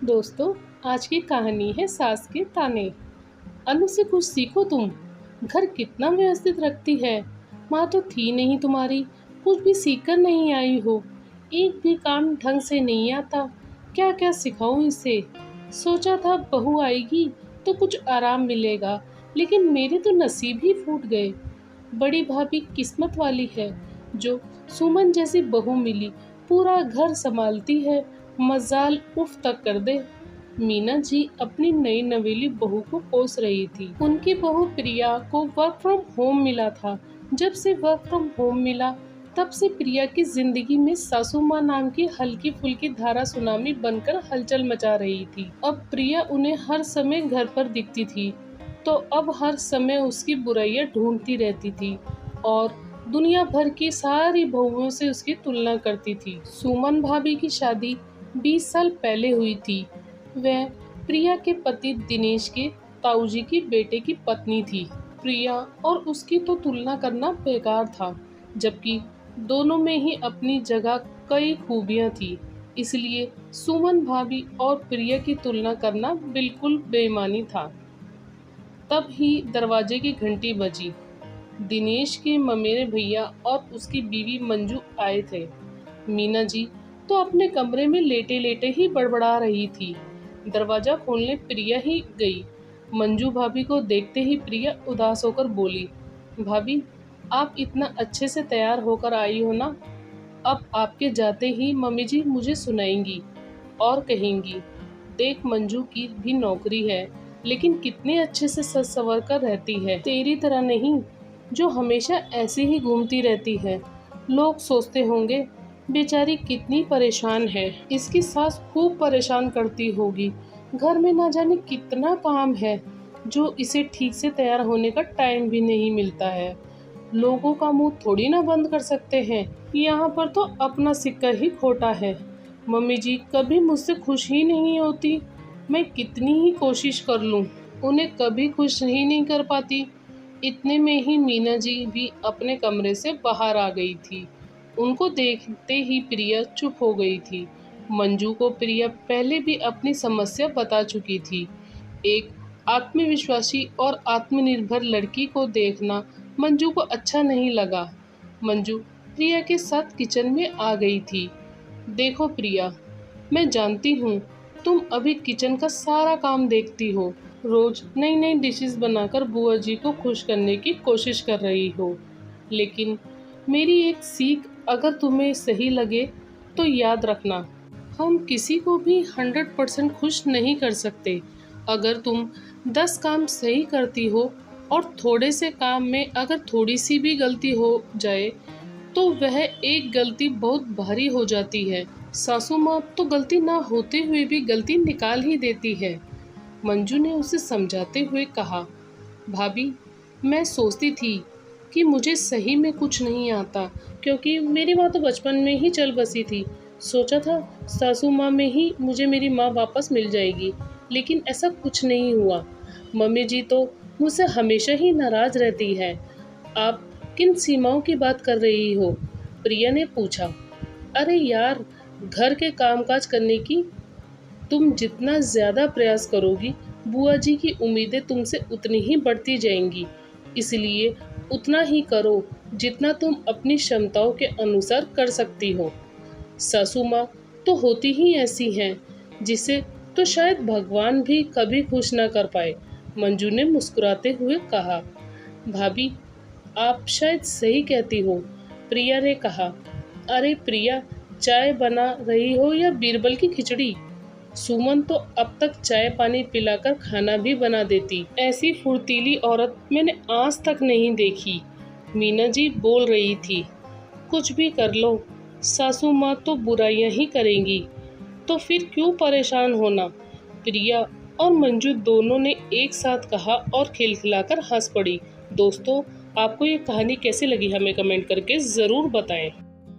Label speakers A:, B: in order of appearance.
A: दोस्तों, आज की कहानी है सास के ताने। अनु से कुछ सीखो तुम। घर कितना व्यवस्थित रखती है। माँ तो थी नहीं तुम्हारी, कुछ भी सीख कर नहीं आई हो। एक भी काम ढंग से नहीं आता। क्या क्या सिखाऊं इसे। सोचा था बहू आएगी तो कुछ आराम मिलेगा, लेकिन मेरे तो नसीब ही फूट गए। बड़ी भाभी किस्मत वाली है जो सुमन जैसी बहू मिली। पूरा घर संभालती है, मजाल उफ तक कर दे। मीना जी अपनी नई नवेली बहू को कोस रही थी। उनकी बहू प्रिया को वर्क फ्रॉम होम मिला था। जब से वर्क फ्रॉम होम मिला तब से प्रिया की जिंदगी में सासू माँ नाम की हल्की फुल्की धारा सुनामी बनकर हलचल मचा रही थी। अब प्रिया उन्हें हर समय घर पर दिखती थी तो अब हर समय उसकी बुराइयां ढूंढती रहती थी और दुनिया भर की सारी बहुओं से उसकी तुलना करती थी। सुमन भाभी की शादी 20 साल पहले हुई थी। वह प्रिया के पति दिनेश के ताऊजी की बेटे की पत्नी थी। प्रिया और उसकी तो तुलना करना बेकार था, जबकि दोनों में ही अपनी जगह कई खूबियां थी। इसलिए सुमन भाभी और प्रिया की तुलना करना बिल्कुल बेईमानी था। तब ही दरवाजे की घंटी बजी। दिनेश के ममेरे भैया और उसकी बीवी मंजू आए थे। मीना जी तो अपने कमरे में लेटे लेटे ही बड़बड़ा रही थी। दरवाजा खोलने प्रिया ही गई। मंजू भाभी को देखते ही प्रिया उदास होकर बोली, भाभी आप इतना अच्छे से तैयार होकर आई हो ना। अब आपके जाते ही मम्मी जी मुझे सुनाएंगी और कहेंगी, देख मंजू की भी नौकरी है, लेकिन कितने अच्छे से सज संवर कर रहती है, तेरी तरह नहीं जो हमेशा ऐसे ही घूमती रहती है। लोग सोचते होंगे बेचारी कितनी परेशान है, इसकी सास खूब परेशान करती होगी। घर में ना जाने कितना काम है जो इसे ठीक से तैयार होने का टाइम भी नहीं मिलता है। लोगों का मुंह थोड़ी ना बंद कर सकते हैं। यहाँ पर तो अपना सिक्का ही खोटा है। मम्मी जी कभी मुझसे खुश ही नहीं होती। मैं कितनी ही कोशिश कर लूँ, उन्हें कभी खुश ही नहीं कर पाती। इतने में ही मीना जी भी अपने कमरे से बाहर आ गई थी। उनको देखते ही प्रिया चुप हो गई थी। मंजू को प्रिया पहले भी अपनी समस्या बता चुकी थी। एक आत्मविश्वासी और आत्मनिर्भर लड़की को देखना मंजू को अच्छा नहीं लगा। मंजू प्रिया के साथ किचन में आ गई थी। देखो प्रिया, मैं जानती हूँ तुम अभी किचन का सारा काम देखती हो, रोज नई नई डिशेस बनाकर बुआ जी को खुश करने की कोशिश कर रही हो, लेकिन मेरी एक सीख अगर तुम्हें सही लगे तो याद रखना, हम किसी को भी 100% खुश नहीं कर सकते। अगर तुम 10 काम सही करती हो और थोड़े से काम में अगर थोड़ी सी भी गलती हो जाए तो वह एक गलती बहुत भारी हो जाती है। सासू माँ तो गलती ना होते हुए भी गलती निकाल ही देती है। मंजू ने उसे समझाते हुए कहा, भाभी मैं सोचती थी कि मुझे सही में कुछ नहीं आता, क्योंकि मेरी माँ तो बचपन में ही चल बसी थी। सोचा था सासू माँ में ही मुझे मेरी माँ वापस मिल जाएगी, लेकिन ऐसा कुछ नहीं हुआ। मम्मी जी तो मुझसे हमेशा ही नाराज रहती है। आप किन सीमाओं की बात कर रही हो? प्रिया ने पूछा। अरे यार, घर के कामकाज करने की। तुम जितना ज़्यादा प्रयास करोगी, बुआ जी की उम्मीदें तुमसे उतनी ही बढ़ती जाएंगी। इसलिए उतना ही करो जितना तुम अपनी क्षमताओं के अनुसार कर सकती हो। सासू माँ तो होती ही ऐसी हैं, जिसे तो शायद भगवान भी कभी खुश ना कर पाए। मंजू ने मुस्कुराते हुए कहा। भाभी आप शायद सही कहती हो, प्रिया ने कहा। अरे प्रिया, चाय बना रही हो या बीरबल की खिचड़ी? सुमन तो अब तक चाय पानी पिलाकर खाना भी बना देती। ऐसी फुर्तीली औरत मैंने आज तक नहीं देखी। मीना जी बोल रही थी। कुछ भी कर लो, सासू माँ तो बुराइयां ही करेंगी, तो फिर क्यों परेशान होना? प्रिया और मंजू दोनों ने एक साथ कहा और खिलखिलाकर हंस पड़ी। दोस्तों, आपको ये कहानी कैसी लगी हमें कमेंट करके ज़रूर बताएं।